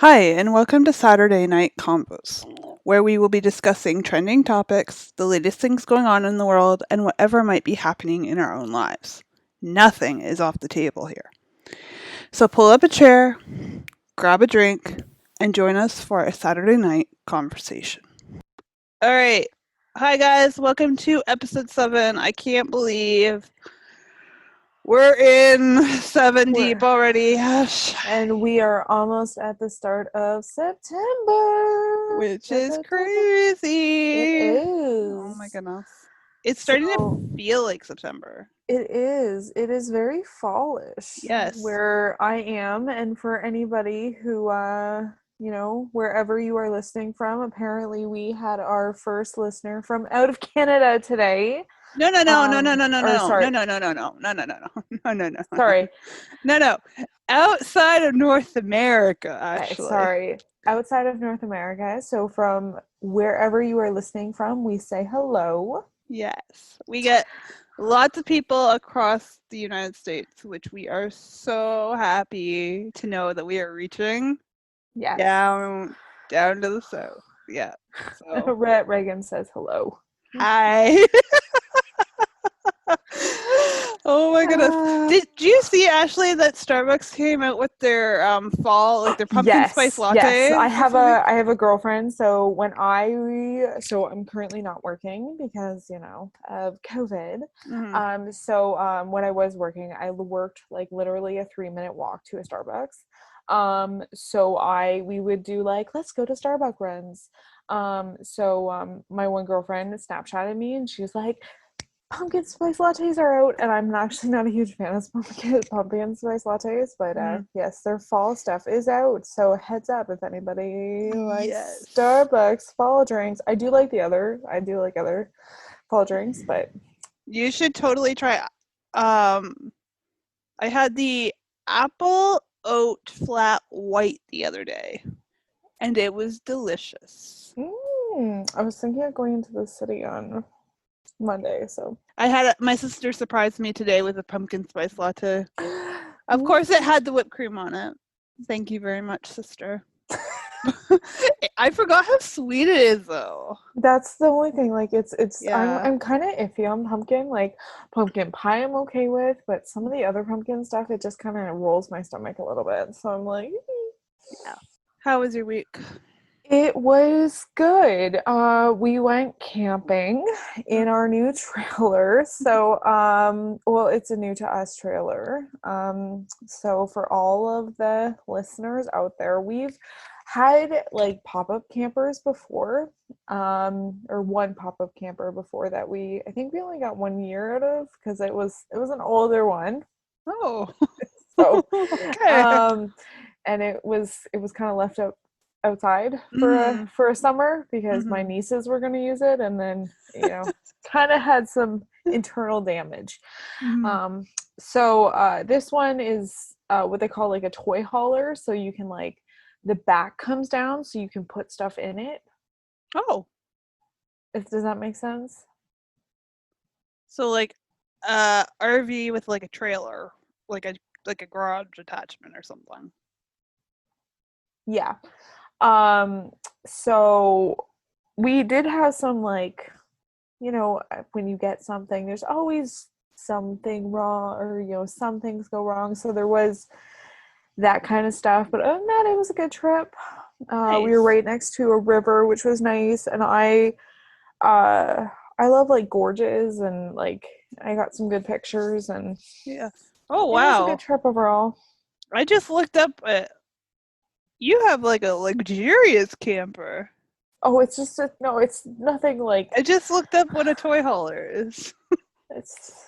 Hi, and welcome to Saturday Night Combos, where we will be discussing trending topics, the latest things going on in the world, and whatever might be happening in our own lives. Nothing is off the table here. So pull up a chair, grab a drink, and join us for a Saturday night conversation. All right. Hi, guys. Welcome to Ep.7. I can't believe we're in 7 deep already. And we are almost at the start of September. Which is crazy. It is. Oh my goodness. It's starting to feel like September. It is. It is very fallish. Yes. Where I am, and for anybody who, wherever you are listening from, apparently we had our first listener from out of Canada today. No. Sorry. No. Sorry. No. Outside of North America, actually. Sorry. Outside of North America. So from wherever you are listening from, we say hello. Yes. We get lots of people across the United States, which we are so happy to know that we are reaching. Yes. Down to the south. Yeah. So. Regan says hello. Hi. Oh my goodness. Did you see, Ashley, that Starbucks came out with their fall, like their pumpkin spice latte? Yes. I have a girlfriend, so I'm currently not working because, of COVID. Mm-hmm. When I was working, I worked like literally a 3-minute walk to a Starbucks. We would do like, let's go to Starbucks runs. My one girlfriend Snapchatted me and she was like, pumpkin spice lattes are out, and I'm actually not a huge fan of pumpkin spice lattes, but yes, their fall stuff is out. So heads up if anybody likes Starbucks fall drinks. I do like other fall drinks, but you should totally try. I had the apple oat flat white the other day, and it was delicious. I was thinking of going into the city on Monday, so I had my sister surprised me today with a pumpkin spice latte. Of course, it had the whipped cream on it. Thank you very much, sister. I forgot how sweet it is, though. That's the only thing. Like, it's. Yeah. I'm kind of iffy on pumpkin. Like, pumpkin pie, I'm okay with, but some of the other pumpkin stuff, it just kind of rolls my stomach a little bit. So I'm like, yeah. How was your week? It was good. We went camping in our new trailer. So, it's a new to us trailer. So for all of the listeners out there, we've had like pop-up campers before, or one pop-up camper before that I think we only got 1 year out of because it was an older one. Oh. So, okay. And it was kind of left outside for a summer because my nieces were going to use it, and then kind of had some internal damage. This one is what they call like a toy hauler, so you can like the back comes down so you can put stuff in it. Oh, Does that make sense? So like RV with like a trailer, like a garage attachment or something. Yeah. So we did have some like, when you get something, there's always something wrong, or some things go wrong. So there was that kind of stuff. But other than that, it was a good trip. Nice. We were right next to a river, which was nice, and I love like gorges, and like I got some good pictures, and yeah. Oh wow. It was a good trip overall. I just looked up you have like a luxurious camper. Oh, it's just no, it's nothing like. I just looked up what a toy hauler is. It's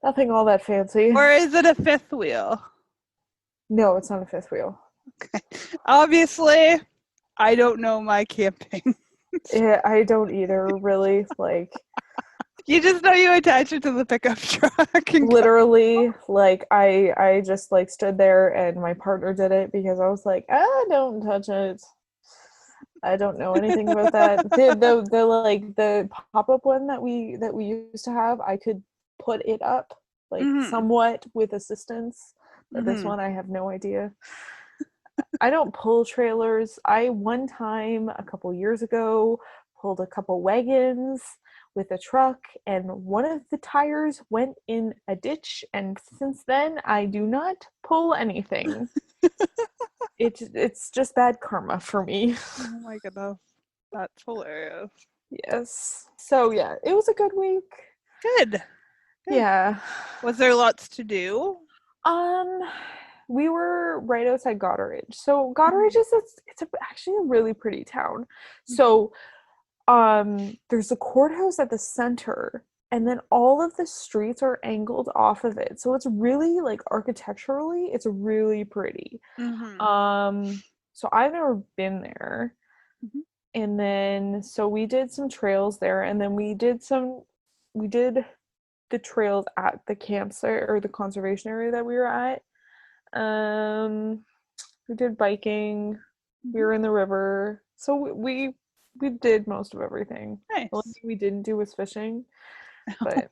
nothing all that fancy. Or is it a fifth wheel? No, it's not a fifth wheel. Okay. Obviously, I don't know my camping. Yeah, I don't either, really. Like, you just know you attach it to the pickup truck. Literally, like I just like stood there, and my partner did it because I was like, don't touch it. I don't know anything about that. The like the pop-up one that we used to have, I could put it up like somewhat with assistance, but this one I have no idea. I don't pull trailers. I one time a couple years ago pulled a couple wagons with a truck, and one of the tires went in a ditch, and since then I do not pull anything. It's just bad karma for me. Oh my goodness. That's hilarious. Yes. So yeah, it was a good week. Good. Good. Yeah. Was there lots to do? Um, we were right outside Goderich. So Goderich is actually a really pretty town. So there's a courthouse at the center, and then all of the streets are angled off of it. So it's really like architecturally, it's really pretty. So I've never been there. Mhm. And then so we did some trails there, and then we did the trails at the campsite or the conservation area that we were at. We did biking. We were in the river. So we did most of everything. The only Nice. thing we didn't do was fishing, but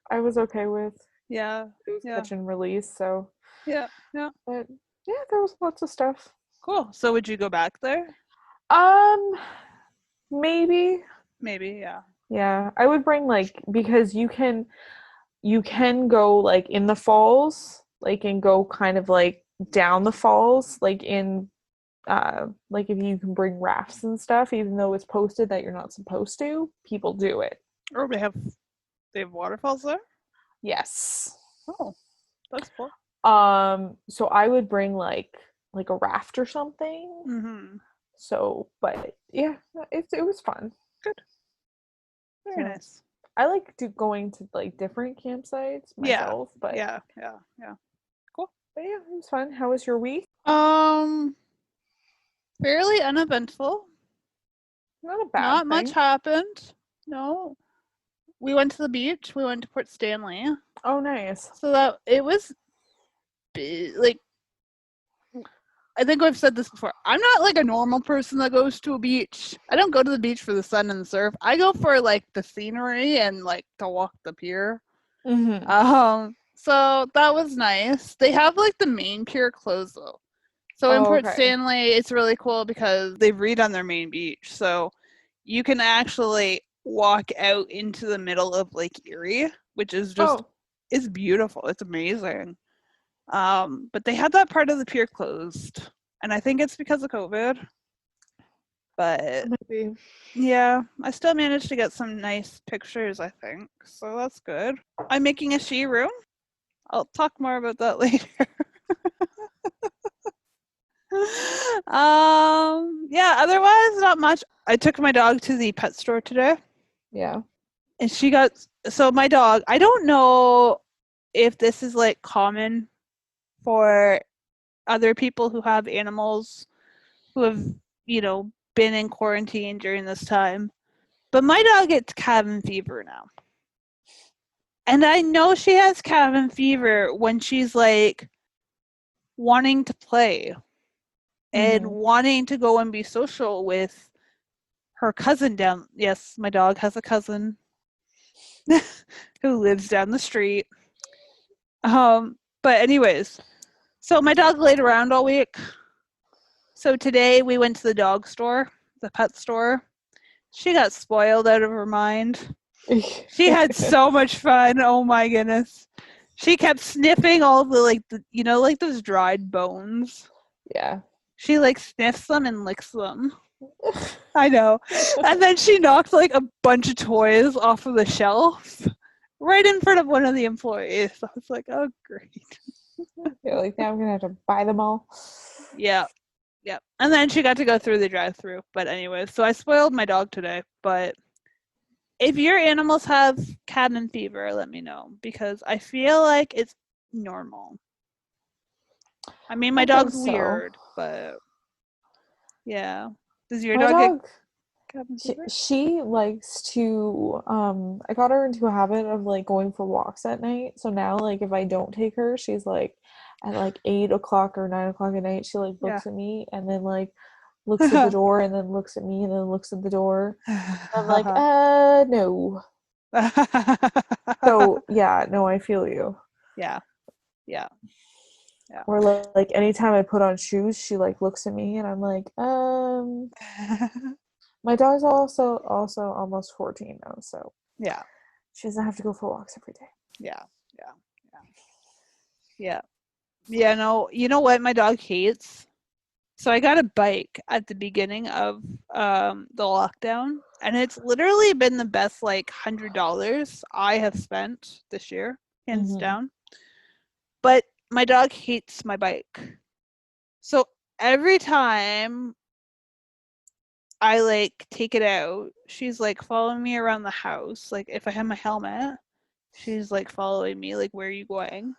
I was okay with. Yeah. It was Yeah. catch and release, so Yeah. Yeah. but yeah, there was lots of stuff. Cool. So would you go back there? Um, maybe. Maybe, yeah. Yeah, I would bring like because you can go like in the falls, like and go kind of like down the falls, like in like if you can bring rafts and stuff, even though it's posted that you're not supposed to, people do it. Or they have waterfalls there? Yes. Oh, that's cool. So I would bring like a raft or something. Mm-hmm. So, but yeah, it was fun. Good. Very Yeah. nice. I like going to like different campsites Yeah. myself, but Yeah. Cool. but yeah, it was fun. How was your week? Fairly uneventful. Not a bad Not much thing. happened. No. We went to the beach. We went to Port Stanley. Oh, nice. So that it was like I think I've said this before. I'm not like a normal person that goes to a beach. I don't go to the beach for the sun and the surf. I go for like the scenery and like to walk the pier. So that was nice. They have like the main pier closed though. So in Oh, Port okay. Stanley, it's really cool because they've redone their main beach. So you can actually walk out into the middle of Lake Erie, which is just Oh, it's beautiful. It's amazing. But they had that part of the pier closed, and I think it's because of COVID. But maybe. yeah, I still managed to get some nice pictures, I think. So that's good. I'm making a she room. I'll talk more about that later. Yeah, otherwise not much. I took my dog to the pet store today. Yeah. And my dog, I don't know if this is like common for other people who have animals who have, been in quarantine during this time. But my dog gets cabin fever now. And I know she has cabin fever when she's like wanting to play and wanting to go and be social with her cousin down. Yes, my dog has a cousin who lives down the street. But anyways, so my dog laid around all week. So today we went to the dog store, the pet store. She got spoiled out of her mind. She had so much fun. Oh my goodness. She kept sniffing all of the like those dried bones. Yeah. She like sniffs them and licks them. I know. And then she knocked like a bunch of toys off of the shelf right in front of one of the employees. I was like, oh great. You're like, now I'm gonna have to buy them all. Yeah. Yeah. And then she got to go through the drive-through. But anyways, so I spoiled my dog today. But if your animals have cabin fever, let me know because I feel like it's normal. I mean, my I think dog's so. weird, but yeah. Does your My dog get dog, cabin she, fever? she likes to, I got her into a habit of like going for walks at night. So now, like, if I don't take her, she's like, at like 8 o'clock or 9 o'clock at night, she like Yeah. looks at me and then like looks at the door and then looks at me and then looks at the door. I'm like, no. So yeah, no, I feel you. Yeah. Yeah. Or like anytime I put on shoes, she like looks at me and I'm like, Yeah. my dog's also almost 14 now, so Yeah. she doesn't have to go for walks every day. Yeah. Yeah. Yeah. Yeah. Yeah. No, you know what my dog hates? So I got a bike at the beginning of the lockdown, and it's literally been the best like $100 I have spent this year, hands Mm-hmm. down. But my dog hates my bike. So every time I like take it out, she's like following me around the house. Like if I have my helmet, she's like following me, like, where are you going?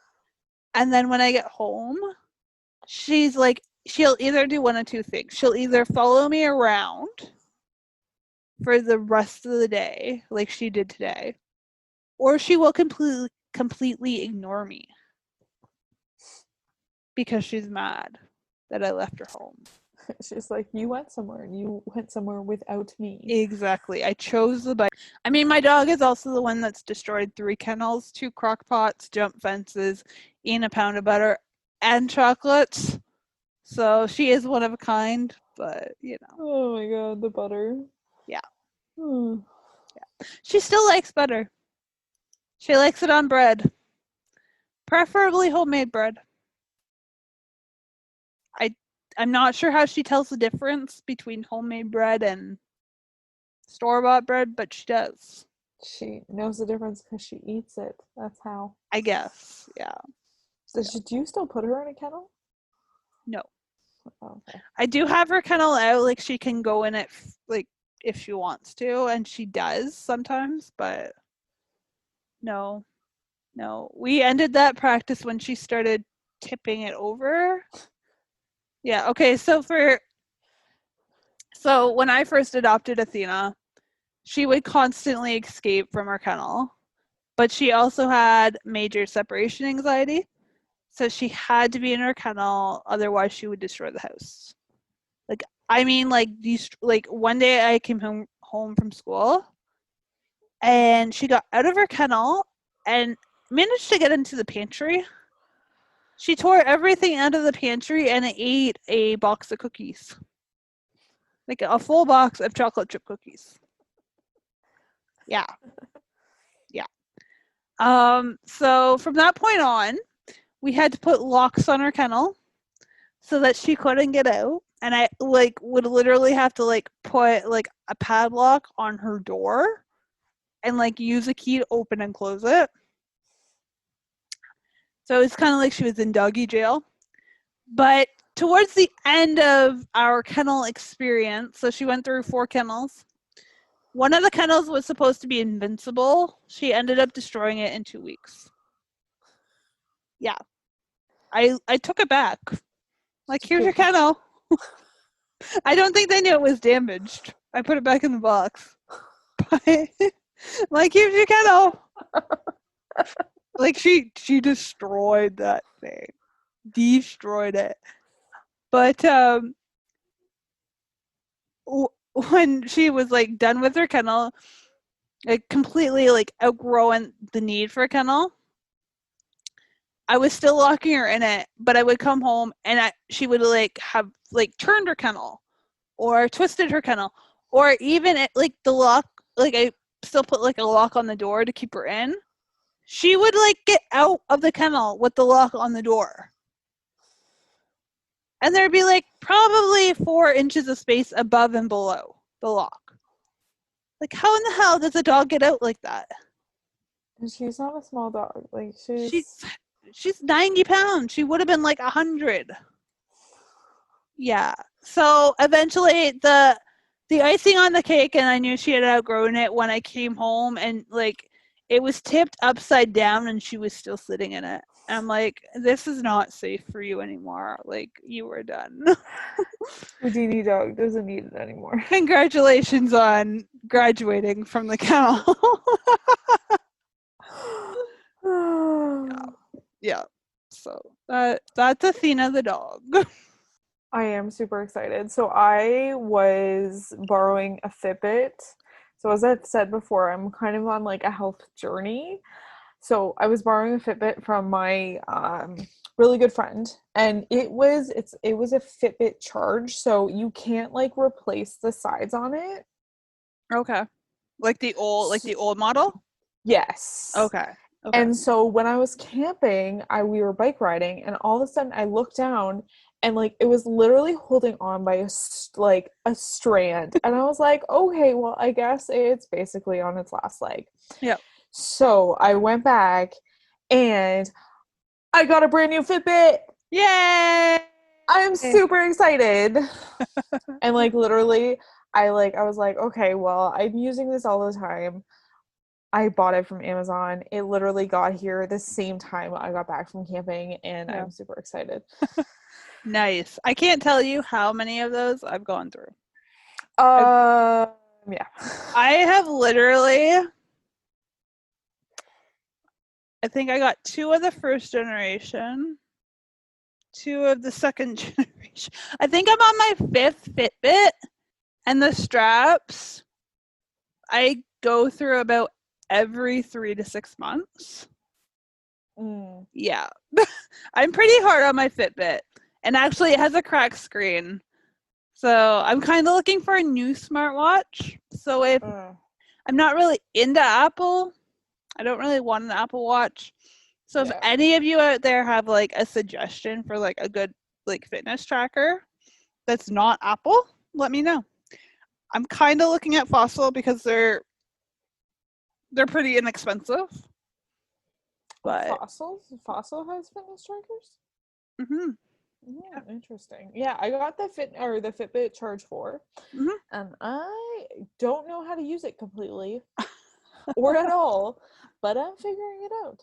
And then when I get home, she's like, she'll either do one of two things. She'll either follow me around for the rest of the day, like she did today, or she will completely ignore me because she's mad that I left her home. She's like, you went somewhere and you went somewhere without me. Exactly. I chose the bike. I mean, my dog is also the one that's destroyed 3 kennels, 2 crock pots, jump fences, eaten a pound of butter, and chocolates. So she is one of a kind, but Oh my god, the butter. yeah. Hmm. She still likes butter. She likes it on bread, preferably homemade bread. I I'm not sure how she tells the difference between homemade bread and store-bought bread, but she does. She knows the difference because she eats it. That's how. I guess. Yeah. Do you still put her in a kennel? No. Oh, okay. I do have her kennel out, like she can go in it like if she wants to, and she does sometimes, but no. No. We ended that practice when she started tipping it over. Yeah, okay, so when I first adopted Athena, she would constantly escape from her kennel, but she also had major separation anxiety. So she had to be in her kennel, otherwise she would destroy the house. Like, I mean, like these, like one day I came home from school, and she got out of her kennel and managed to get into the pantry. She tore everything out of the pantry and ate a box of cookies, like a full box of chocolate chip cookies. Yeah, yeah. So from that point on, we had to put locks on her kennel so that she couldn't get out. And I like would literally have to like put like a padlock on her door and like use a key to open and close it. So it's kind of like she was in doggy jail. But towards the end of our kennel experience, so she went through 4 kennels. One of the kennels was supposed to be invincible. She ended up destroying it in 2 weeks. Yeah. I took it back. Like, here's your kennel. I don't think they knew it was damaged. I put it back in the box. But, like, here's your kennel. Like, she destroyed that thing. Destroyed it. But when she was like done with her kennel, like completely like outgrowing the need for a kennel, I was still locking her in it, but I would come home and she would like have like turned her kennel or twisted her kennel, or even like the lock, like I still put like a lock on the door to keep her in. She would like get out of the kennel with the lock on the door. And there'd be like probably 4 inches of space above and below the lock. Like, how in the hell does a dog get out like that? And she's not a small dog. Like She's she's 90 pounds. She would have been like 100. Yeah. So eventually the icing on the cake, and I knew she had outgrown it when I came home, and like it was tipped upside down and she was still sitting in it. And I'm like, this is not safe for you anymore. Like, you were done. Houdini dog doesn't need it anymore. Congratulations on graduating from the kennel. Yeah. Yeah. So that's Athena the dog. I am super excited. So I was borrowing a Fitbit. So as I've said before, I'm kind of on like a health journey. So I was borrowing a Fitbit from my really good friend, and it was a Fitbit Charge, so you can't like replace the sides on it. Okay. Like the old model? Yes. Okay. And so when I was camping, we were bike riding, and all of a sudden I looked down, and like it was literally holding on by a strand, and I was like, okay, well, I guess it's basically on its last leg. Yep. So I went back, and I got a brand new Fitbit. Yay! I'm super excited. And like literally, I was like, okay, well, I'm using this all the time. I bought it from Amazon. It literally got here the same time I got back from camping, and I'm super excited. Nice. I can't tell you how many of those I've gone through. Yeah. I have literally, I think I got 2 of the first generation, 2 of the second generation. I think I'm on my 5th Fitbit, and the straps I go through about every 3 to 6 months. Yeah. I'm pretty hard on my Fitbit, and actually it has a cracked screen. So I'm kind of looking for a new smartwatch. So if I'm not really into Apple, I don't really want an Apple Watch. So if any of you out there have like a suggestion for like a good like fitness tracker that's not Apple, let me know. I'm kind of looking at Fossil because they're pretty inexpensive. But Fossil has fitness trackers? Mm-hmm. Yeah, interesting. Yeah, I got the Fitbit Charge 4, and I don't know how to use it completely or at all, but I'm figuring it out.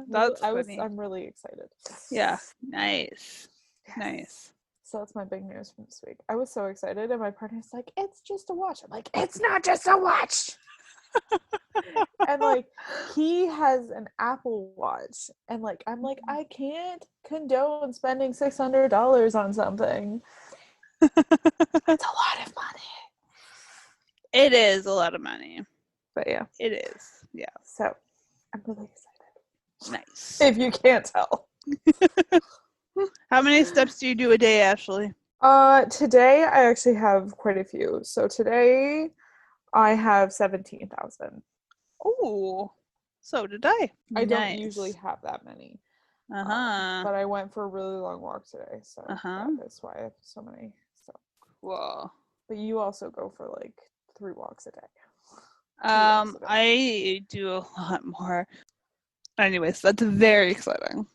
That's funny. I'm really excited. Yeah, nice. Yes. Nice. So that's my big news from this week. I was so excited, and my partner's like, "It's just a watch." I'm like, "It's not just a watch." And like he has an Apple Watch, and like I'm like, I can't condone spending $600 on something. It's a lot of money. It is a lot of money. But yeah. It is. Yeah. So I'm really excited. Nice. If you can't tell. How many steps do you do a day, Ashley? Today I actually have quite a few. So today I have 17,000. Oh, so did I. I don't usually have that many. But I went for a really long walk today, so that is why I have so many. So cool. But you also go for like 3 walks a day. I do a lot more. Anyways, that's very exciting.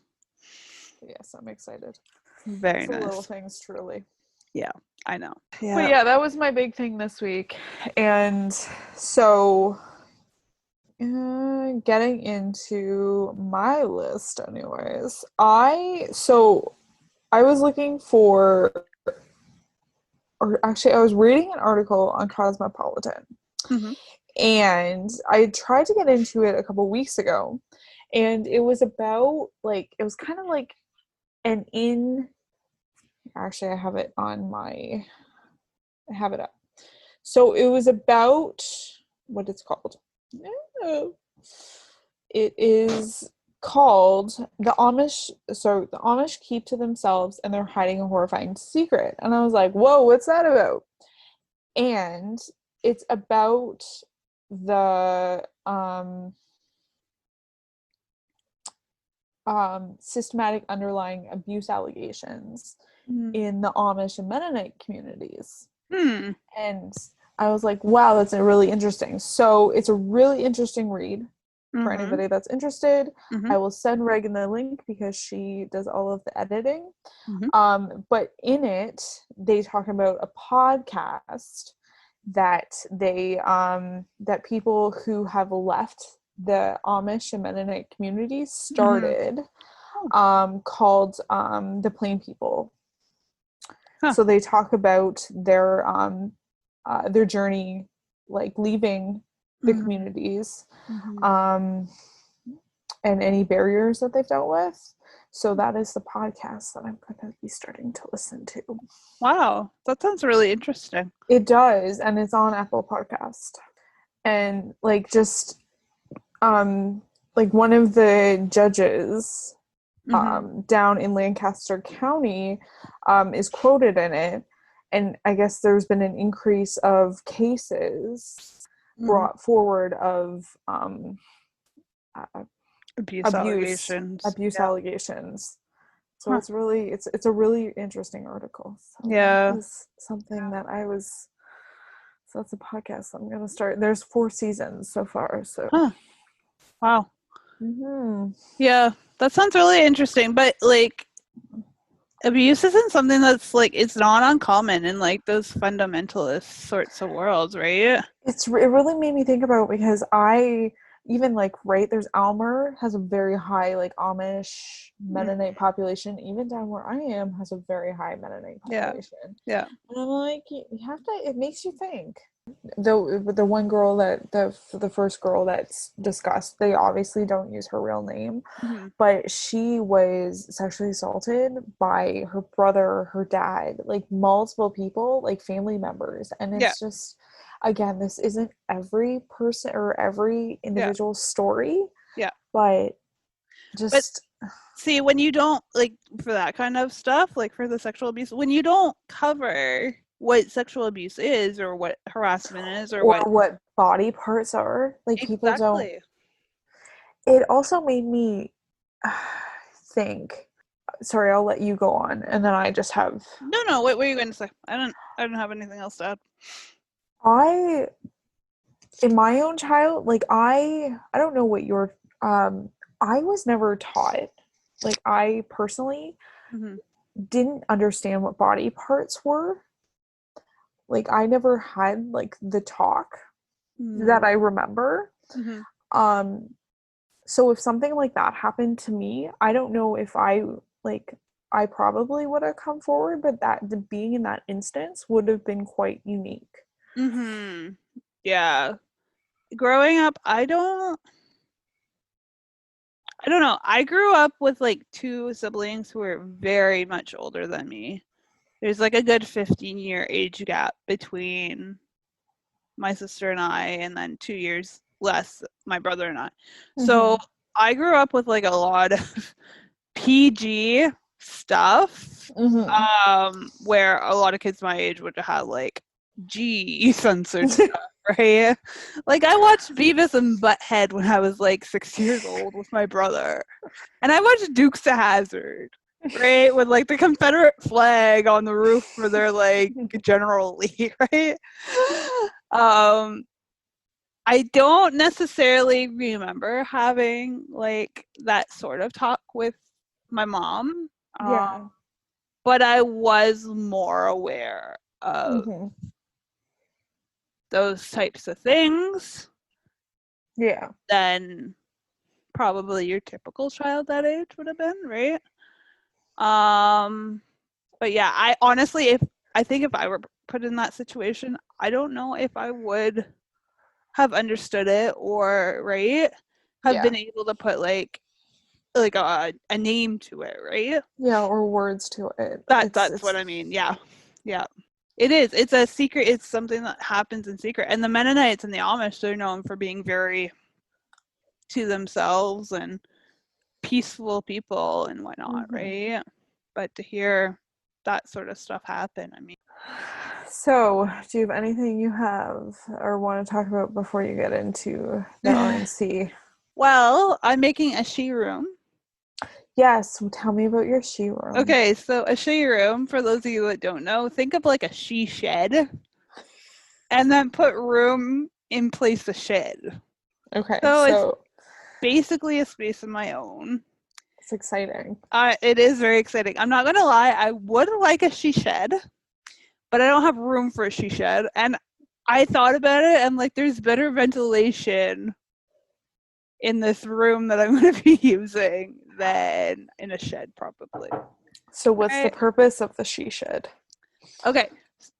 Yes, I'm excited. Very nice. The little things, truly. Yeah, I know. Yeah. But yeah, that was my big thing this week. And so getting into my list anyways, I was looking for, or actually I was reading an article on Cosmopolitan. And I tried to get into it a couple weeks ago, and it was about like, it was kind of like actually I have it up. So it was about what it's called. It is called The Amish keep to themselves and they're hiding a horrifying secret. And I was like, whoa, what's that about? And it's about the systematic underlying abuse allegations in the Amish and Mennonite communities. And I was like, wow, that's really interesting. So it's a really interesting read for anybody that's interested. I will send Regan the link because she does all of the editing. But in it, they talk about a podcast that that people who have left the Amish and Mennonite communities started, called The Plain People. So they talk about their journey, like leaving the communities, and any barriers that they've dealt with. So that is the podcast that I'm going to be starting to listen to. Wow, that sounds really interesting. It does, and it's on Apple Podcast. And like just like one of the judges down in Lancaster County is quoted in it. And I guess there's been an increase of cases brought forward of Abuse abuse allegations. Yeah. allegations. So Huh. it's a really interesting article. So Yeah. that was something that I was. So that's a podcast I'm gonna start. There's 4 seasons so far. So Huh. Wow. Mhm. Yeah, that sounds really interesting. But like, abuse isn't something that's like, it's not uncommon in like those fundamentalist sorts of worlds, right? It really made me think about it because I even like right there's Almer has a very high like Amish Mennonite population. Even down where I am has a very high Mennonite Yeah. population. Yeah. And I'm like, you have to. It makes you think. The one girl that the first girl that's discussed, they obviously don't use her real name, but she was sexually assaulted by her brother, her dad, like multiple people, like family members, and Yeah. it's just again, this isn't every person or every Yeah. individual story, Yeah. but But just see, when you don't like for that kind of stuff, like for the sexual abuse, when you don't cover what sexual abuse is or what harassment is or or what what body parts are, like people don't. exactly. It also made me think. Sorry, I'll let you go on, and then I just have. No, what were you going to say? I don't have anything else to add. I in my own child, like I don't know what your I was never taught. Like I personally didn't understand what body parts were. Like I never had like the talk that I remember. Um so if something like that happened to me, I don't know if I probably would have come forward, but that the being in that instance would have been quite unique. Yeah. Growing up, I don't know. I grew up with like 2 siblings who were very much older than me. There's like a good 15-year age gap between my sister and I, and then 2 years less my brother and I. So I grew up with like a lot of PG stuff, where a lot of kids my age would have like G censored stuff, right? Like I watched Beavis and Butthead when I was like 6 years old with my brother, and I watched Dukes of Hazzard, right, with like the Confederate flag on the roof for their like General Lee, right? I don't necessarily remember having like that sort of talk with my mom, Yeah. but I was more aware of those types of things Yeah. than probably your typical child that age would have been, right? But yeah, I honestly, if I think if I were put in that situation, I don't know if I would have understood it or right have Yeah. been able to put like a name to it, right? Yeah, or words to it. That's what I mean. Yeah. Yeah. It is. It's a secret. It's something that happens in secret. And the Mennonites and the Amish, they're known for being very to themselves and peaceful people and whatnot, right? But to hear that sort of stuff happen, I mean. So, do you have anything you have or want to talk about before you get into the RNC? Well, I'm making a she room. Yes, tell me about your she room. Okay, so a she room, for those of you that don't know, think of like a she shed and then put room in place of shed. Okay, So it's so basically a space of my own. it's exciting. It is very exciting. I'm not gonna lie, I would like a she shed, but I don't have room for a she shed. And I thought about it, and like, there's better ventilation in this room that I'm going to be using than in a shed, probably. So, what's the purpose of the she shed? Okay,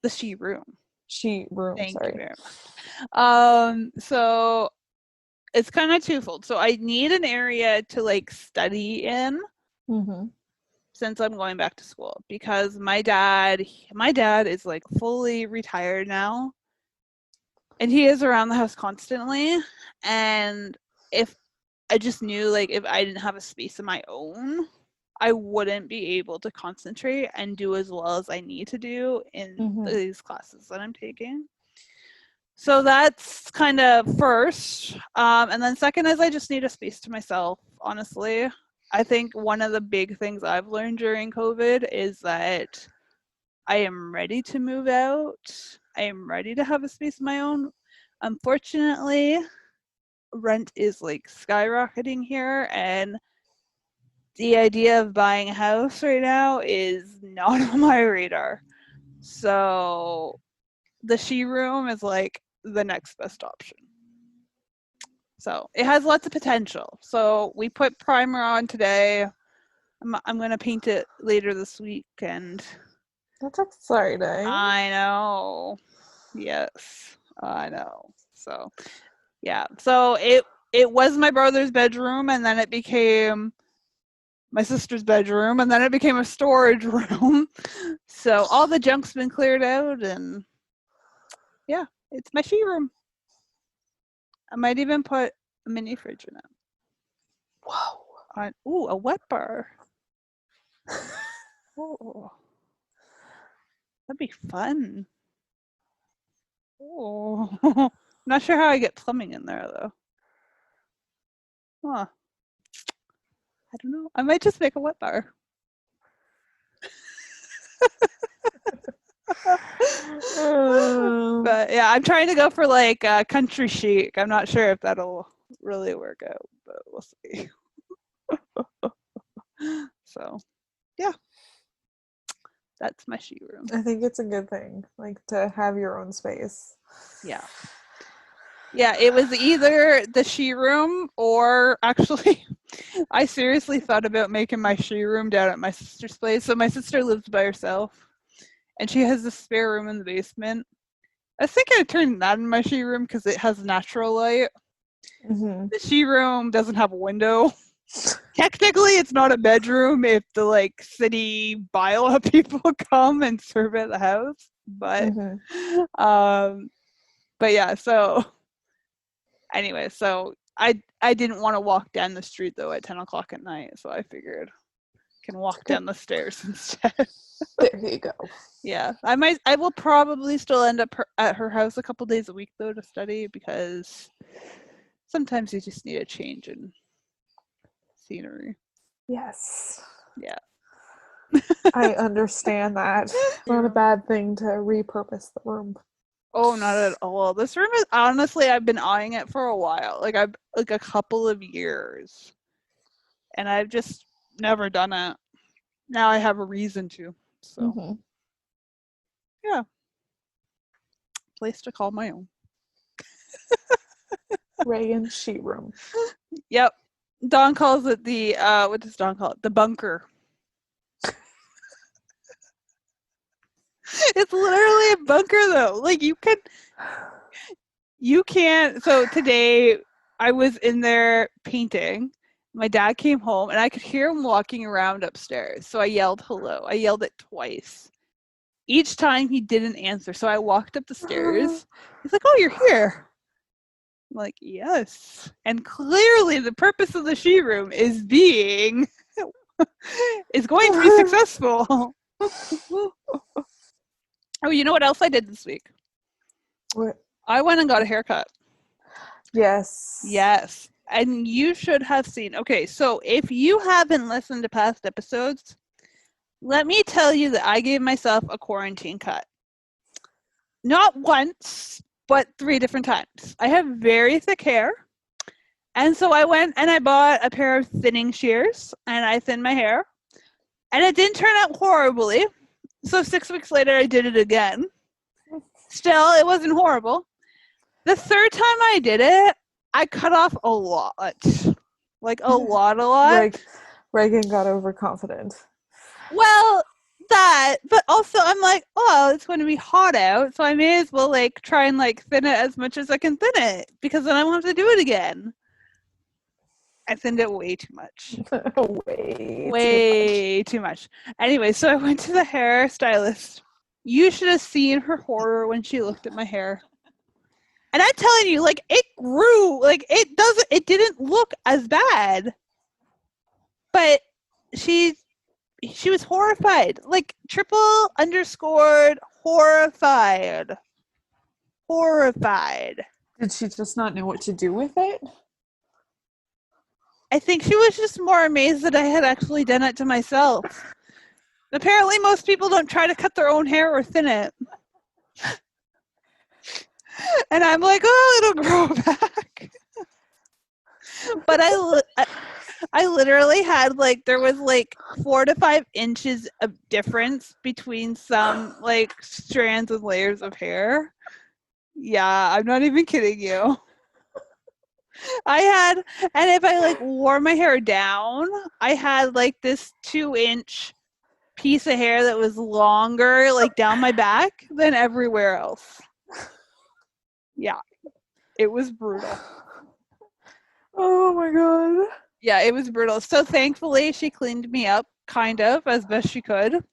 the she room. She room. Thank sorry. you very much. So it's kind of twofold. So I need an area to like study in. Since I'm going back to school, because my dad is like fully retired now, and he is around the house constantly. And if I just knew like if I didn't have a space of my own, I wouldn't be able to concentrate and do as well as I need to do in these classes that I'm taking. So that's kind of first. And then second is I just need a space to myself, honestly. I think one of the big things I've learned during COVID is that I am ready to move out. I am ready to have a space of my own. Unfortunately, rent is like skyrocketing here, and the idea of buying a house right now is not on my radar. So the she room is like the next best option. So it has lots of potential. So we put primer on today. I'm going to paint it later this week, and That's exciting. I know. Yes, I know. So yeah. So it was my brother's bedroom, and then it became my sister's bedroom, and then it became a storage room. So all the junk's been cleared out, and yeah, it's my she room. I might even put a mini fridge in it. Whoa. Ooh, a wet bar. Oh, that'd be fun. Oh, I'm not sure how I get plumbing in there though. Huh. I don't know. I might just make a wet bar. But yeah, I'm trying to go for like country chic. I'm not sure if that'll really work out, but we'll see. So yeah, that's my she room. I think it's a good thing, like to have your own space. Yeah. Yeah, it was either the she room or actually I seriously thought about making my she room down at my sister's place. So my sister lives by herself and she has a spare room in the basement. I was thinking of turning that in my she room because it has natural light. The she room doesn't have a window. Technically, it's not a bedroom if the like city bylaw people come and serve at the house. But yeah, so anyway, so I didn't want to walk down the street though at 10 o'clock at night, so I figured I can walk down the stairs instead. There you go. Yeah, I will probably still end up at her house a couple days a week though to study because sometimes you just need a change in scenery. Yes. Yeah. I understand that. It's not a bad thing to repurpose the room. Oh, not at all. This room is honestly, I've been eyeing it for a while. Like a couple of years. And I've just never done it. Now I have a reason to. So yeah. Place to call my own. Regan sheet room. Yep. Don calls it the what does Don call it? The bunker. It's literally a bunker though. Like you can't. So today I was in there painting. My dad came home and I could hear him walking around upstairs. So I yelled hello. I yelled it twice. Each time he didn't answer. So I walked up the stairs. He's like, "Oh, you're here." I'm like, "Yes." And clearly the purpose of the she room is going to be successful. Oh, you know what else I did this week? What? I went and got a haircut. Yes. Yes. And you should have seen. Okay, so if you haven't listened to past episodes, let me tell you that I gave myself a quarantine cut. Not once, but 3 different times. I have very thick hair. And so I went and I bought a pair of thinning shears and I thinned my hair. And it didn't turn out horribly. So 6 weeks later, I did it again. Still, it wasn't horrible. The third time I did it, I cut off a lot. Like a lot. Regan got overconfident. Well, that, but also I'm like, oh, it's going to be hot out, so I may as well like try and like thin it as much as I can thin it because then I won't have to do it again. I thinned it way too much. way too much. Anyway, so I went to the hairstylist. You should have seen her horror when she looked at my hair. And I'm telling you, like, it grew. Like, it didn't look as bad. But she she was horrified. Like triple underscored horrified. Horrified. Did she just not know what to do with it? I think she was just more amazed that I had actually done it to myself. Apparently, most people don't try to cut their own hair or thin it. And I'm like, oh, it'll grow back. But I literally had like, there was like 4 to 5 inches of difference between some like strands and layers of hair. Yeah, I'm not even kidding you. And if I like wore my hair down, I had like this 2-inch piece of hair that was longer, like down my back than everywhere else. Yeah, it was brutal. Oh my God. Yeah, it was brutal. So thankfully, she cleaned me up, kind of, as best she could.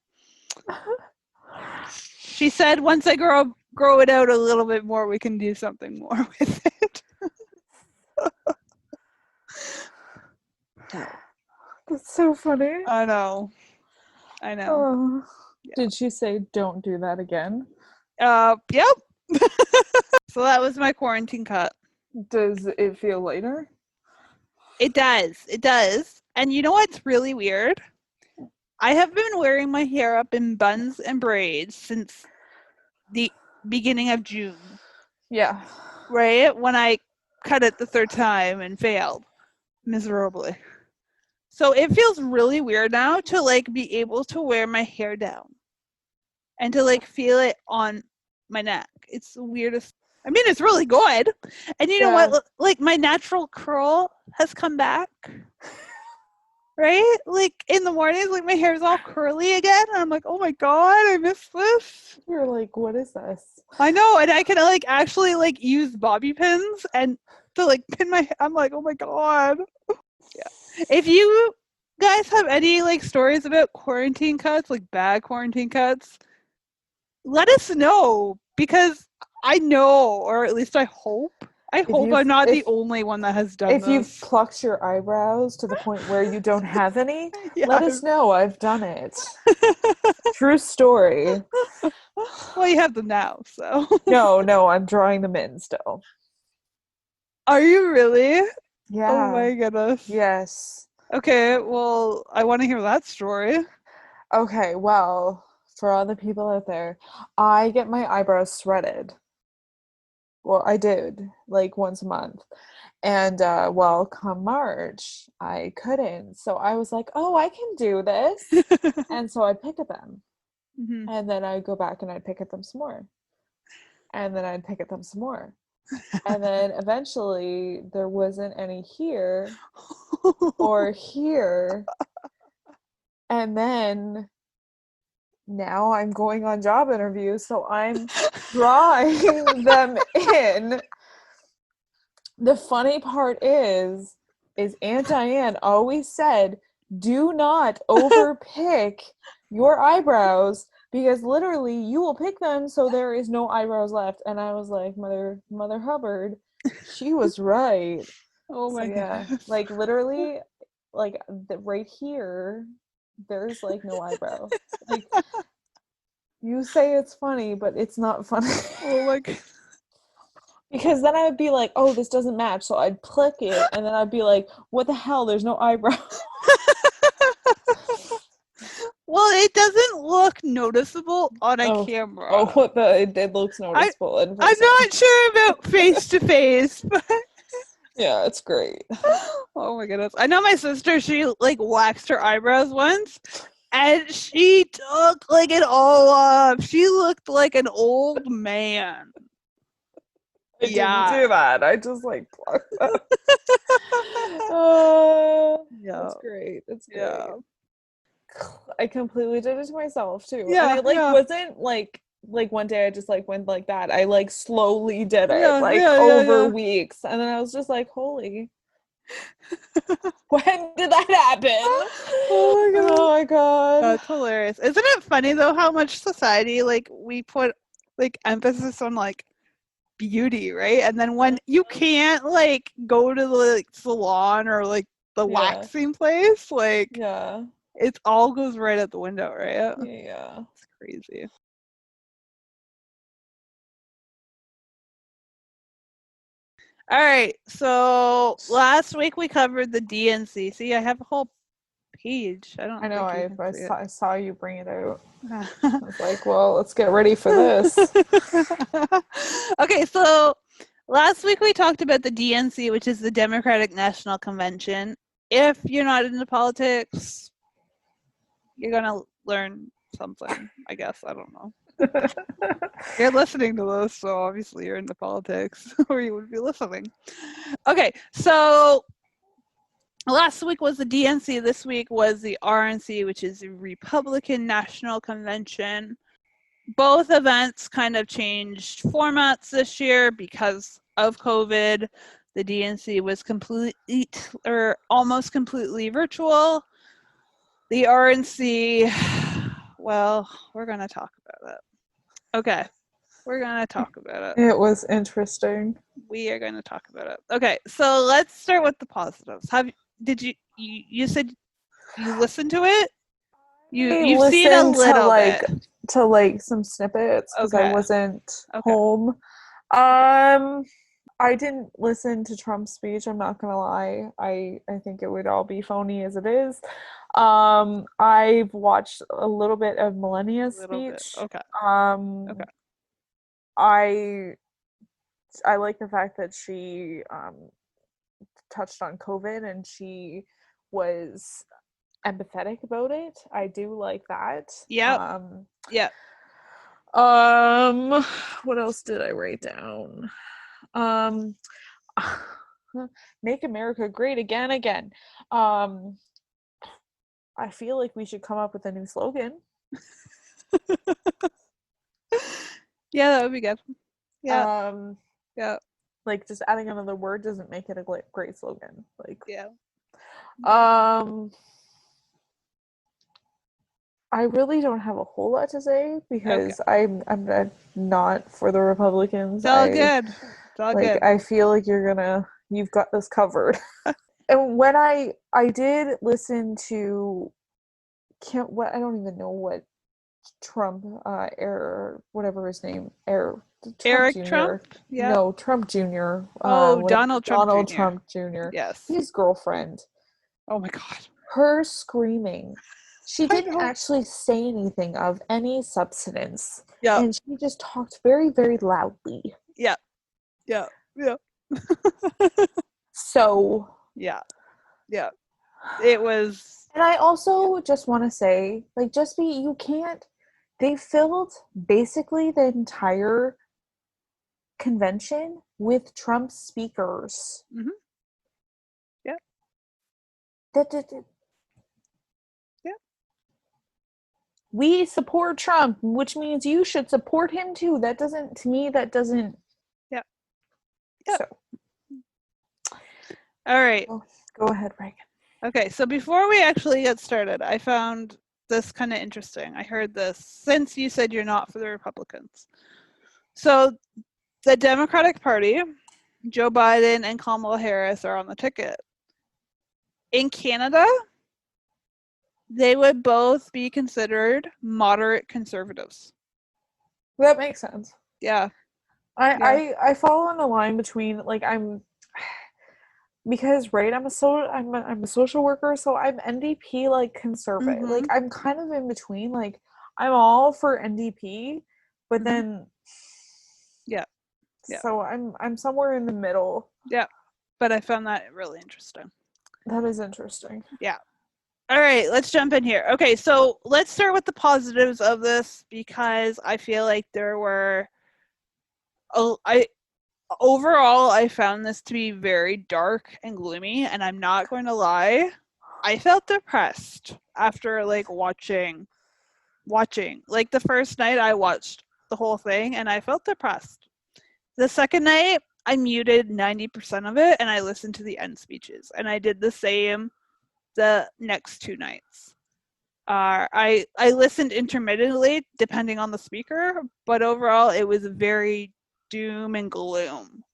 She said, once I grow it out a little bit more, we can do something more with it. That's so funny. I know. Oh. Yeah. Did she say, don't do that again? Yep. So that was my quarantine cut. Does it feel lighter? It does. And you know what's really weird? I have been wearing my hair up in buns and braids since the beginning of June. Yeah. Right? When I cut it the 3rd time and failed miserably. So it feels really weird now to like be able to wear my hair down and to like feel it on my neck. It's the weirdest. I mean, it's really good. And you know what? Like my natural curl has come back. Right? Like in the mornings, like my hair's all curly again. And I'm like, oh my God, I miss this. You're like, what is this? I know. And I can like actually like use bobby pins and to like pin my, I'm like, oh my God. Yeah. If you guys have any like stories about quarantine cuts, like bad quarantine cuts, let us know, because I know, or at least I hope I'm not the only one that has done this. If you've plucked your eyebrows to the point where you don't have any, Yeah. let us know. I've done it. True story. Well, you have them now, so. No, I'm drawing them in still. Are you really? Yeah. Oh my goodness. Yes. Okay, well, I want to hear that story. Okay, well, for all the people out there, I get my eyebrows threaded. Well, I did, like once a month. And well, come March, I couldn't. So I was like, oh, I can do this. And so I'd pick at them. Mm-hmm. And then I'd go back and I'd pick at them some more. And then I'd pick at them some more. And then eventually there wasn't any here or here. And then now I'm going on job interviews, so I'm drawing them in. The funny part is Aunt Diane always said, do not overpick your eyebrows, because literally you will pick them so there is no eyebrows left. And I was like, Mother Hubbard, she was right. Oh my goodness. Like literally, like right here, there's like no eyebrow. Like, you say it's funny, but it's not funny. Oh my God. Because then I would be like, oh, this doesn't match. So I'd click it, and then I'd be like, what the hell? There's no eyebrow. Well, it doesn't look noticeable on a camera. Oh, it looks noticeable. I'm not sure about face to face, but yeah, it's great. Oh my goodness. I know my sister, she like waxed her eyebrows once, and she took like it all off. She looked like an old man. I didn't do that. I just like plucked them. Yeah, that's great. That's great. Yeah. I completely did it to myself too. Yeah, and it wasn't like one day I just like went like that. I like slowly did it over weeks, and then I was just like, holy. When did that happen? Oh my god. That's hilarious. Isn't it funny though how much society like we put like emphasis on like beauty, right? And then when you can't like go to the like salon or like the waxing place, like It all goes right out the window, right? Yeah. It's crazy. All right, so last week we covered the DNC. See, I have a whole page. I don't I know. think you can see I saw you bring it out. it. I was like, well, let's get ready for this. Okay, so last week we talked about the DNC, which is the Democratic National Convention. If you're not into politics, you're gonna learn something, I guess. I don't know. You're listening to this, so obviously you're into politics, or you would be listening. Okay, so last week was the DNC. This week was the RNC, which is the Republican National Convention. Both events kind of changed formats this year because of COVID. The DNC was complete or almost completely virtual. The RNC, well, we're going to talk about it. Okay, we're going to talk about it. It was interesting. We are going to talk about it. Okay, so let's start with the positives. Did you said you listened to it? You've seen a little bit. To like some snippets because I Okay. wasn't Okay. home. I didn't listen to Trump's speech, I'm not gonna lie. I think it would all be phony as it is. I've watched a little bit of Melania's speech. Okay. Okay. I like the fact that she touched on COVID and she was empathetic about it. I do like that. Yep. Yep. What else did I write down? Make America Great Again. I feel like we should come up with a new slogan. Yeah, that would be good. Yeah. Yeah. Like just adding another word doesn't make it a great slogan. Like yeah. I really don't have a whole lot to say because I'm not for the Republicans. It's all good. It's all good. I feel like you've got this covered. And when I did listen to I don't even know what Trump whatever his name Trump Eric Jr. Trump? Yeah. No, Trump Jr. Donald Trump Jr. Trump Jr. Yes. His girlfriend. Oh my God. Her screaming. She didn't actually say anything of any substance. Yeah. And she just talked very, very loudly. Yeah. Yeah. Yeah. So. Yeah. Yeah. It was. And I also just want to say, like, they filled basically the entire convention with Trump speakers. Mm-hmm. Yeah. Yeah. We support Trump, which means you should support him too. That doesn't. Yeah. Yeah. So. All right. Go ahead, Regan. Okay, so before we actually get started, I found this kind of interesting. I heard this since you said you're not for the Republicans. So the Democratic Party, Joe Biden and Kamala Harris are on the ticket. In Canada, they would both be considered moderate conservatives. That makes sense. Yeah. I fall on the line between because I'm a social worker, so I'm NDP like conservative. Mm-hmm. Like I'm kind of in between. Like I'm all for NDP, but then yeah. So I'm somewhere in the middle. Yeah. But I found that really interesting. That is interesting. Yeah. All right, let's jump in here. Okay, so let's start with the positives of this because I feel like there were overall, I found this to be very dark and gloomy, and I'm not going to lie. I felt depressed after watching. Like the first night I watched the whole thing and I felt depressed. The second night I muted 90% of it and I listened to the end speeches, and I did the same the next 2 nights. I listened intermittently depending on the speaker, but overall it was very doom and gloom.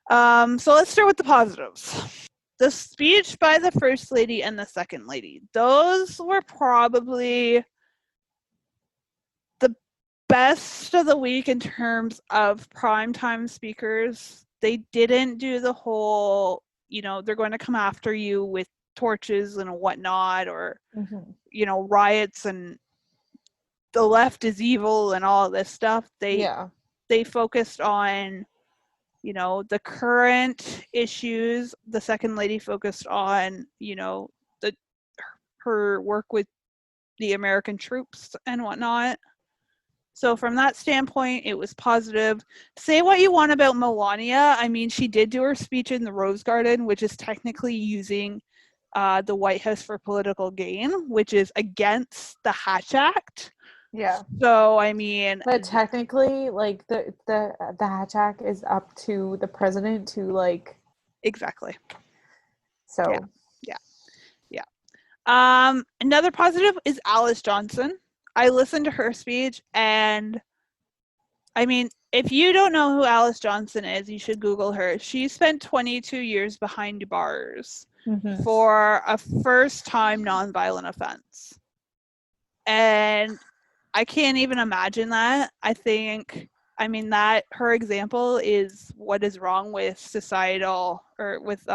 So let's start with the positives. the speech by the First Lady and the Second Lady, those were probably the best of the week in terms of primetime speakers. They didn't do the whole, they're going to come after you with torches and whatnot, or, riots and the left is evil and all this stuff. They focused on, the current issues. The Second Lady focused on, her work with the American troops and whatnot. So from that standpoint, it was positive. Say what you want about Melania. I mean, she did do her speech in the Rose Garden, which is technically using the White House for political gain, which is against the Hatch Act. Yeah. So, I mean... But technically, like, the Hatch Act is up to the president to, like... Exactly. So... Yeah. Another positive is Alice Johnson. I listened to her speech, and I mean, if you don't know who Alice Johnson is, you should Google her. She spent 22 years behind bars for a first-time nonviolent offense. And I can't even imagine that. That her example is what is wrong with societal or with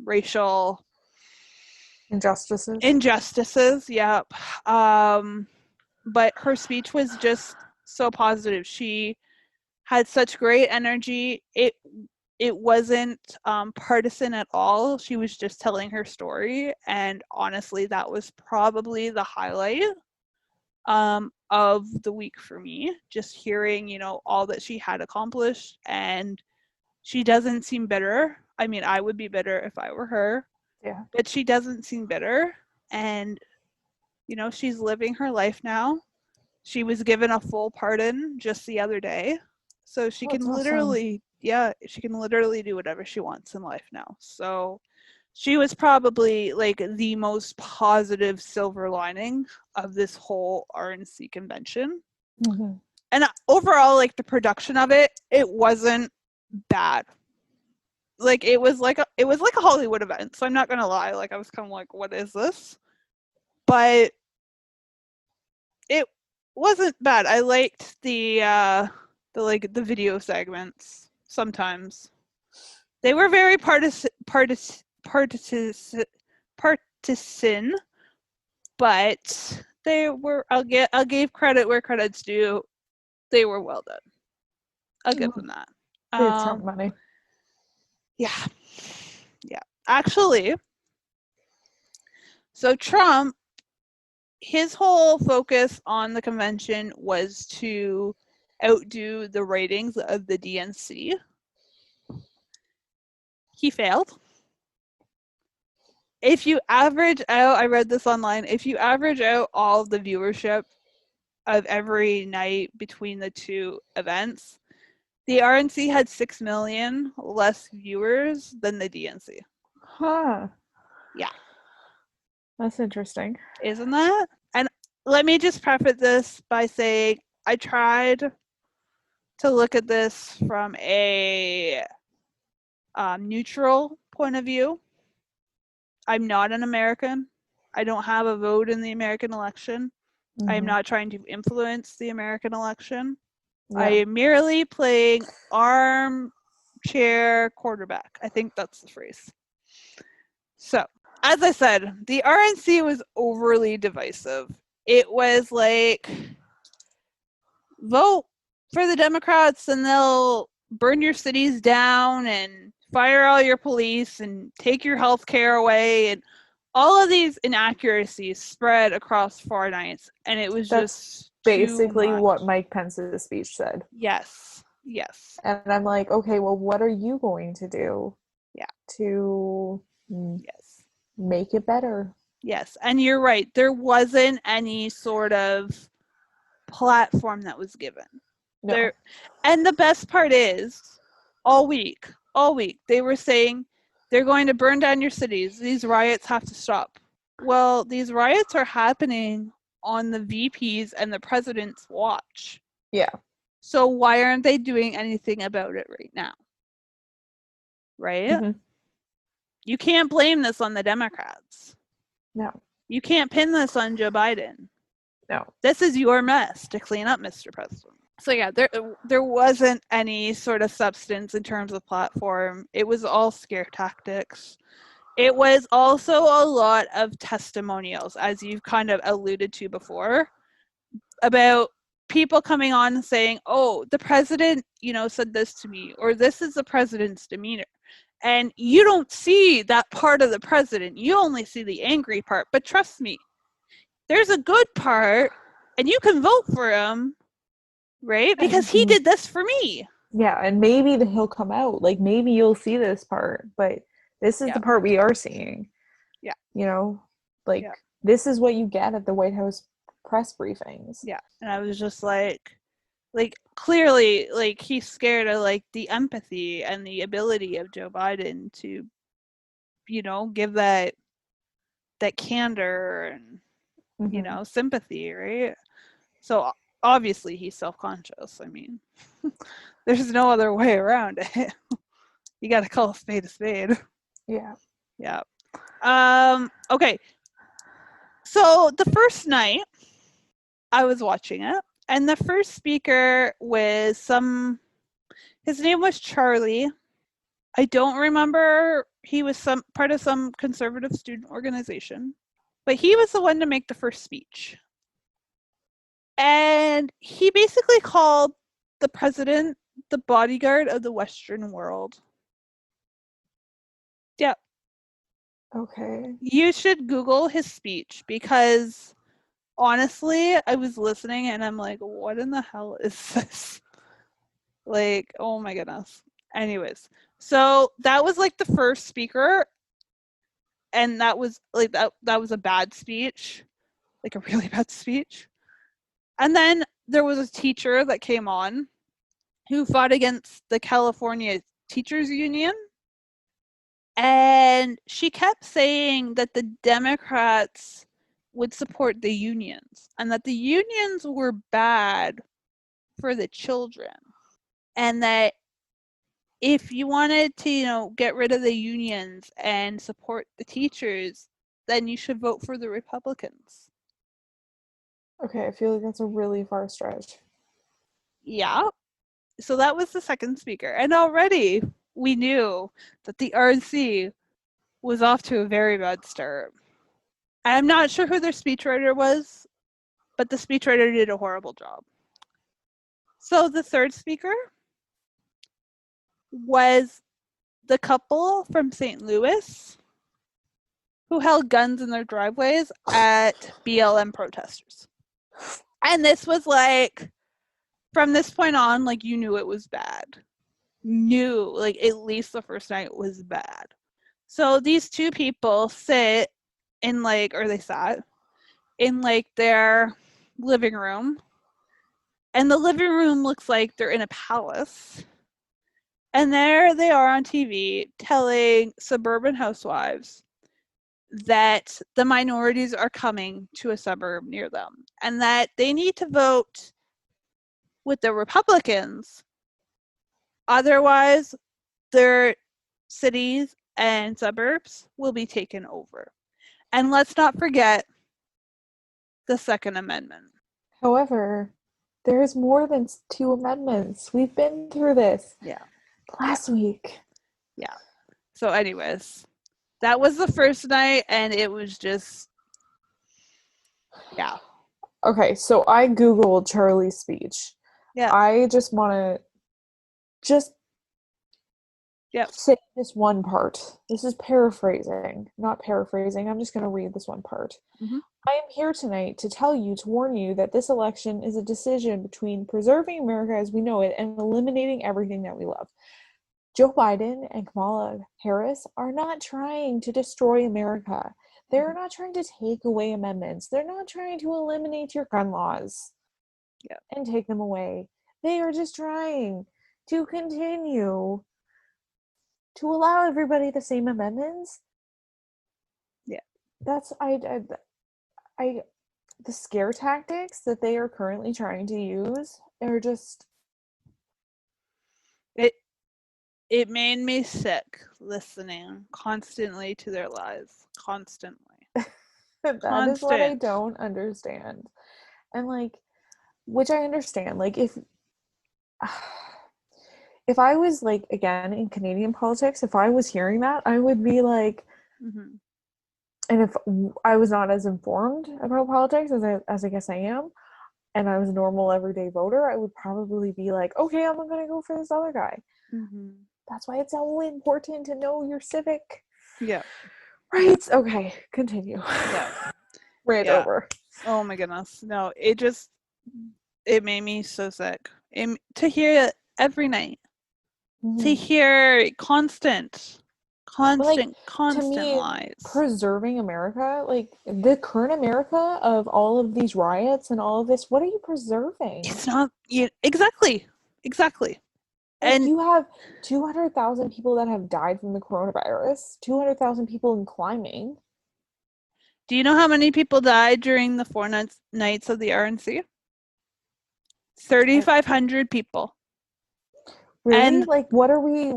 racial injustices. Yep. But her speech was just so positive. She had such great energy. It wasn't partisan at all. She was just telling her story, and honestly, that was probably the highlight of the week for me. Just hearing, all that she had accomplished, and she doesn't seem bitter. I mean, I would be bitter if I were her. Yeah. But she doesn't seem bitter, and she's living her life now. She was given a full pardon just the other day. So she can literally do whatever she wants in life now. So she was probably like the most positive silver lining of this whole RNC convention. And overall, like, the production of it wasn't bad. Like, it was like a Hollywood event. So I'm not gonna lie. Like, I was kind of like, what is this? But it wasn't bad. I liked the video segments. Sometimes they were very partisan, but they were. I'll give credit where credit's due. They were well done. I'll give them that. They have Trump money. Yeah. Actually, so Trump, his whole focus on the convention was to outdo the ratings of the DNC. He failed. If you average out, I read this online, if you average out all the viewership of every night between the two events, the RNC had 6 million less viewers than the DNC. Huh. Yeah. That's interesting. Isn't that? And let me just preface this by saying I tried to look at this from a neutral point of view. I'm not an American. I don't have a vote in the American election. I am not trying to influence the American election. Yeah. I am merely playing armchair quarterback. I think that's the phrase. So, as I said, the RNC was overly divisive. It was like, vote for the Democrats and they'll burn your cities down and fire all your police and take your health care away, and all of these inaccuracies spread across 4 nights, and it was just basically what Mike Pence's speech said. Yes. And I'm like, okay, well, what are you going to do? Yeah. To make it better? Yes, and you're right. There wasn't any sort of platform that was given. No. And the best part is, all week, they were saying they're going to burn down your cities. These riots have to stop. Well, these riots are happening on the VP's and the president's watch. Yeah. So why aren't they doing anything about it right now? Right? You can't blame this on the Democrats. No. You can't pin this on Joe Biden. No. This is your mess to clean up, Mr. President. So yeah, there wasn't any sort of substance in terms of platform. It was all scare tactics. It was also a lot of testimonials, as you've kind of alluded to before, about people coming on and saying, oh, the president, said this to me, or this is the president's demeanor. And you don't see that part of the president. You only see the angry part. But trust me, there's a good part, and you can vote for him, right? Because he did this for me. Yeah, and maybe he'll come out. Like, maybe you'll see this part, but this is the part we are seeing. Yeah. This is what you get at the White House press briefings. Yeah. And I was just like clearly, he's scared of the empathy and the ability of Joe Biden to, give that candor and, sympathy, right? So obviously he's self-conscious. I mean, there's no other way around it. You got to call a spade a spade. Yeah. Yeah. Okay. So the first night I was watching it, and the first speaker was his name was Charlie. I don't remember, he was some part of some conservative student organization, but he was the one to make the first speech. And he basically called the president the bodyguard of the Western world. Yeah. Okay. You should Google his speech, because honestly, I was listening and I'm like, what in the hell is this? Oh my goodness. Anyways, so that was the first speaker, and that was that was a bad speech, a really bad speech. And then there was a teacher that came on who fought against the California Teachers Union, and she kept saying that the Democrats would support the unions and that the unions were bad for the children, and that if you wanted to, get rid of the unions and support the teachers, then you should vote for the Republicans. Okay, I feel like that's a really far stretch. Yeah. So that was the second speaker. And already we knew that the RNC was off to a very bad start. I'm not sure who their speechwriter was, but the speechwriter did a horrible job. So the third speaker was the couple from St. Louis who held guns in their driveways at BLM protesters. And this was from this point on, you knew it was bad. Knew, at least the first night was bad. So these two people sit in or they sat in their living room, and the living room looks like they're in a palace. And there they are on TV telling suburban housewives that the minorities are coming to a suburb near them and that they need to vote with the Republicans. Otherwise, their cities and suburbs will be taken over. And let's not forget the Second Amendment. However, there's more than 2 amendments. We've been through this. Yeah. Last week. Yeah. So anyways, that was the first night, and it was just, yeah. Okay, so I Googled Charlie's speech. Yeah. I just want to say this one part. This is paraphrasing, not paraphrasing. I'm just going to read this one part. Mm-hmm. I am here tonight to warn you that this election is a decision between preserving America as we know it and eliminating everything that we love. Joe Biden and Kamala Harris are not trying to destroy America. They're not trying to take away amendments. They're not trying to eliminate your gun laws and take them away. They are just trying to continue to allow everybody the same amendments. Yeah. That's the scare tactics that they are currently trying to use are just It made me sick listening constantly to their lies. Constantly. That is what I Constant. don't understand. And like, which I understand. Like, if I was like again in Canadian politics, if I was hearing that, I would be like, Mm-hmm. and if I was not as informed about politics as I guess I am, and I was a normal everyday voter, I would probably be like, okay, I'm gonna go for this other guy. Mm-hmm. That's why it's so important to know your civic Yeah. rights. Okay, continue. Yeah. Rant Yeah. over. Oh my goodness. No, it made me so sick. To hear it every night. To Mm-hmm. hear But like, to constant me, lies. preserving America, like the current America of all of these riots and all of this, what are you preserving? It's not exactly. Exactly. Like, And you have 200,000 people that have died from the coronavirus, 200,000 people in climbing. do you know how many people died during the nights of the RNC? I, 3,500 people. really? And Like, what are we,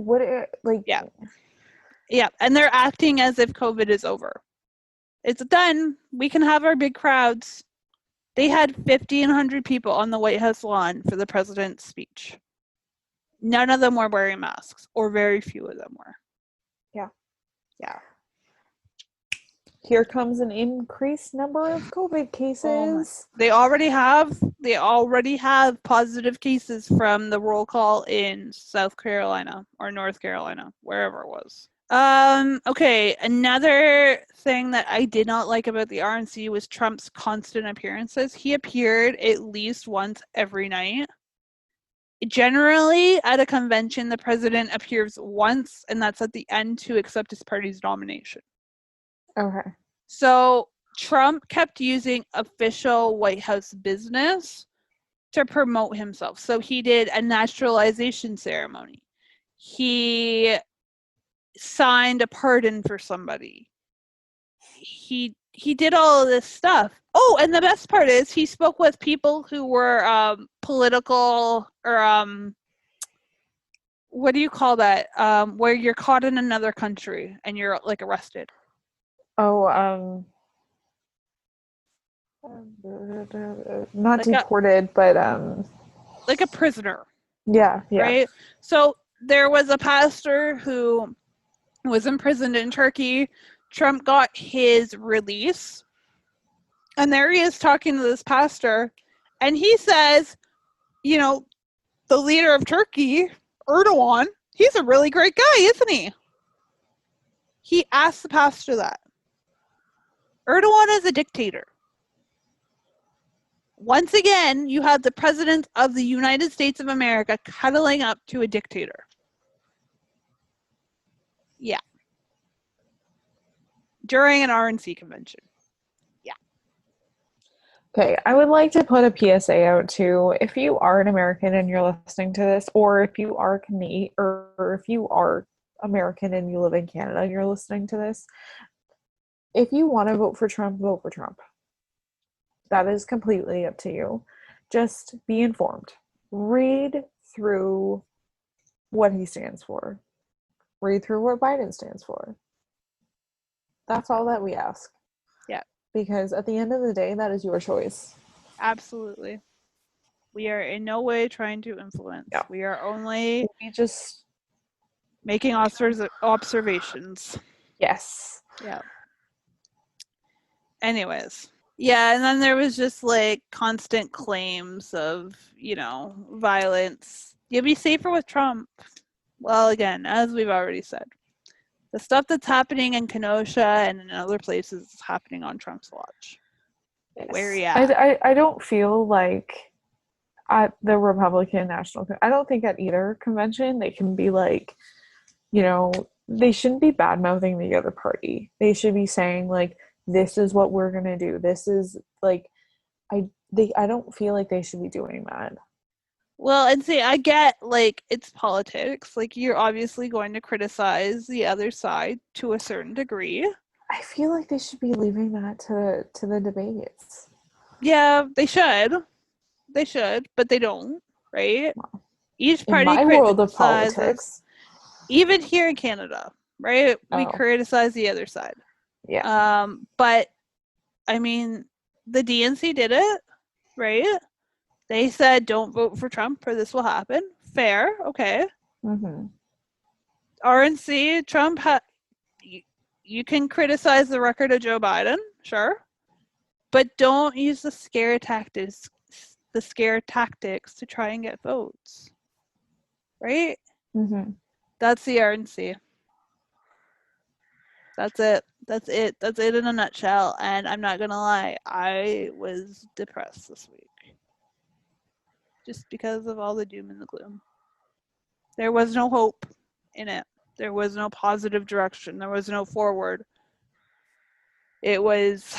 like, yeah, yeah. And they're acting as if COVID is over. It's done. We can have our big crowds. They had 1,500 people on the White House lawn for the president's speech. None of them were wearing masks, or very few of them were. yeah. Yeah. Here comes an increased number of COVID Oh my. cases. They already have positive cases from the roll call in South Carolina or North Carolina, wherever it was. Okay, another thing that I did not like about the RNC was Trump's constant appearances. He appeared at least once every night. Generally, at a convention, the president appears once, and that's at the end to accept his party's nomination. Okay. So Trump kept using official White House business to promote himself. So he did a naturalization ceremony. He signed a pardon for somebody. He did all of this stuff. Oh, and the best part is he spoke with people who were political or what do you call that? Where you're caught in another country and you're like arrested. Oh, not Like a deported, but like a prisoner, yeah, yeah. right? So there was a pastor who was imprisoned in Turkey. Trump got his release. And there he is talking to this pastor. And he says, you know, the leader of Turkey, Erdogan, he's a really great guy, isn't he? He asked the pastor that. Erdogan is a dictator. Once again, you have the president of the United States of America cuddling up to a dictator. Yeah. During an RNC convention. Yeah. Okay, I would like to put a PSA out too. If you are an American and you're listening to this, or if you are Canadian, or if you are American and you live in Canada and you're listening to this, if you want to vote for Trump, vote for Trump. That is completely up to you. Just be informed. Read through what he stands for. Read through what Biden stands for. That's all that we ask. Yeah. Because at the end of the day, that is your choice. Absolutely. We are in no way trying to influence. Yeah. We are only just making observations. Yes. Yeah. Anyways. Yeah, and then there was just like constant claims of, violence. You'll be safer with Trump. Well, again, as we've already said, the stuff that's happening in Kenosha and in other places is happening on Trump's watch. Yes. Where are you at? I don't feel like at the Republican National, I don't think at either convention they can be like, they shouldn't be bad mouthing the other party. They should be saying like, this is what we're gonna do. This is like, I don't feel like they should be doing that. Well, and see, I get like it's politics. Like you're obviously going to criticize the other side to a certain degree. I feel like they should be leaving that to the debates. Yeah, they should. They should, but they don't, right? Well, Each in party my world of criticizes politics. even here in Canada, right? We Oh. criticize the other side. Yeah. But I mean, the DNC did it, right? They said, don't vote for Trump or this will happen. Fair, okay. Mm-hmm. RNC, Trump, you can criticize the record of Joe Biden, sure, but don't use the scare tactics to try and get votes, right? Mm-hmm. That's the RNC. That's it. That's it. That's it in a nutshell. And I'm not gonna lie, I was depressed this week. Just because of all the doom and the gloom. There was no hope in it. There was no positive direction. There was no forward. It was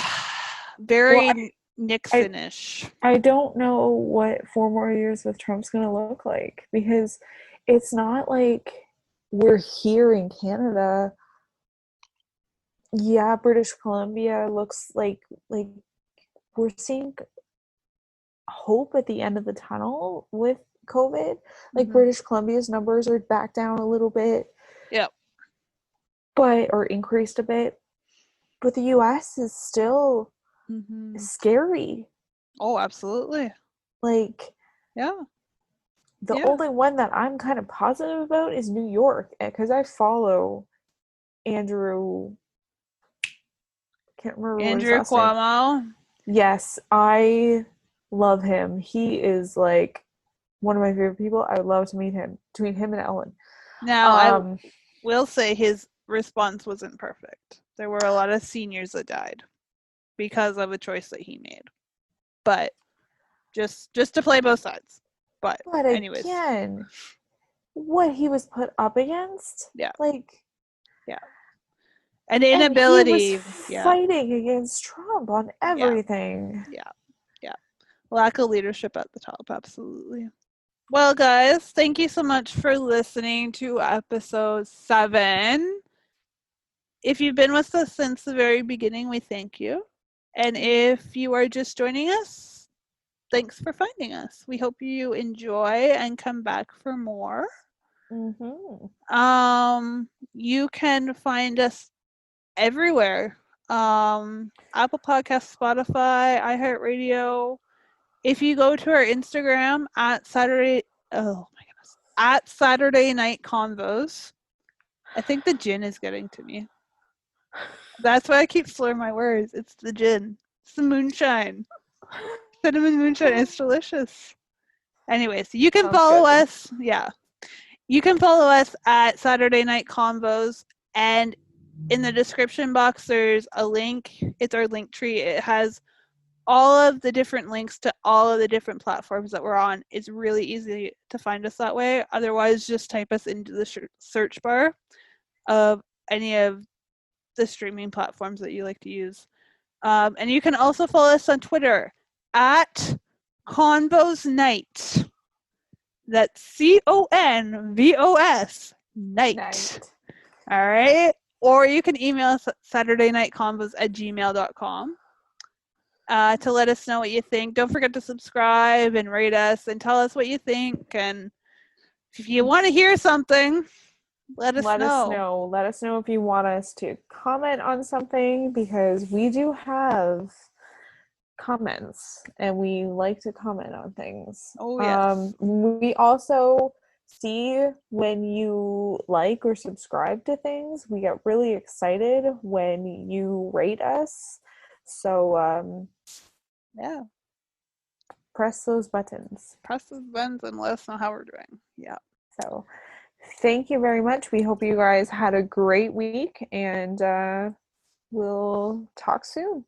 very Nixon-ish. I don't know what 4 more years with Trump's going to look like, because it's not like we're here in Canada. Yeah, British Columbia looks like we're seeing hope at the end of the tunnel with COVID. Like British Columbia's numbers are back down a little bit. Yep. Or increased a bit. But the US is still scary. Oh, absolutely. Like, yeah. The only one that I'm kind of positive about is New York, because I follow Andrew. Can't remember what his last Cuomo. name. Yes, I love him. He is like one of my favorite people. I would love to meet him. To meet him and Ellen. Now, I will say his response wasn't perfect. There were a lot of seniors that died because of a choice that he made. But just to play both sides. But anyways. Again, what he was put up against? Yeah. Yeah. An inability. And he was fighting against Trump on everything. Yeah. Lack of leadership at the top, absolutely. Well, guys, thank you so much for listening to episode 7. If you've been with us since the very beginning, we thank you. And if you are just joining us, thanks for finding us. We hope you enjoy and come back for more. You can find us everywhere. Apple Podcasts, Spotify, iHeartRadio. If you go to our Instagram at Saturday Night Convos, I think the gin is getting to me. That's why I keep slurring my words. It's the gin. It's the moonshine. Cinnamon moonshine is delicious. Anyways, you can follow us. Yeah. You can follow us at Saturday Night Convos, and in the description box there's a link. It's our link tree. It has all of the different links to all of the different platforms that we're on. It's really easy to find us that way. Otherwise, just type us into the search bar of any of the streaming platforms that you like to use. And you can also follow us on Twitter at Convos Night. That's CONVOS Night. All right. Or you can email us at SaturdayNightConvos@gmail.com to let us know what you think. Don't forget to subscribe and rate us and tell us what you think. And if you want to hear something, let us know. Let us know if you want us to comment on something, because we do have comments and we like to comment on things. Oh, yes. We also see when you like or subscribe to things. We get really excited when you rate us. So press those buttons. Press those buttons and let us know how we're doing. Yeah. So thank you very much. We hope you guys had a great week, and we'll talk soon.